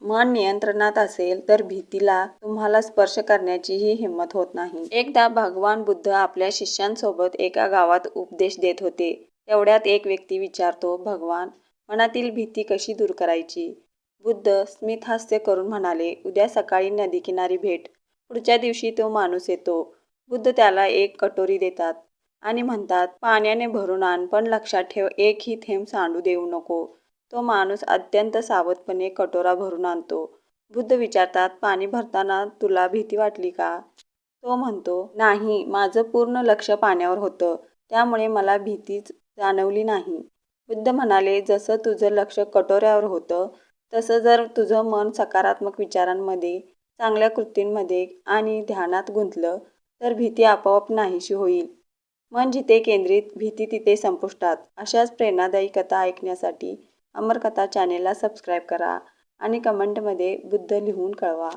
मन नियंत्रणात असेल तर भीतीला तुम्हाला स्पर्श करण्याचीही हिंमत होत नाही. एकदा भगवान बुद्ध आपल्या शिष्यांसोबत एका गावात उपदेश देत होते. तेवढ्यात एक व्यक्ती विचारतो, भगवान, मनातील भीती कशी दूर करायची? बुद्ध स्मितहास्य करून म्हणाले, उद्या सकाळी नदीकिनारी भेट. पुढच्या दिवशी तो माणूस येतो. बुद्ध त्याला एक कटोरी देतात आणि म्हणतात, पाण्याने भरून आण, पण लक्षात ठेव, एकही थेंब सांडू देऊ नको. तो माणूस अत्यंत सावधपणे कटोरा भरून आणतो. बुद्ध विचारतात, पाणी भरताना तुला भीती वाटली का? तो म्हणतो, नाही, माझं पूर्ण लक्ष पाण्यावर होतं, त्यामुळे मला भीतीच जाणवली नाही. बुद्ध म्हणाले, जसं तुझं लक्ष कटोऱ्यावर होतं, तसं जर तुझं मन सकारात्मक विचारांमध्ये, चांगल्या कृतींमध्ये आणि ध्यानात गुंतलं, तर भीती आपोआप नाहीशी होईल. मन जिथे केंद्रित, भीती तिथे संपुष्टात. अशाच प्रेरणादायी कथा ऐकण्यासाठी अमर कथा चॅनेलला सबस्क्राईब करा आणि कमेंटमध्ये बुद्ध लिहून कळवा.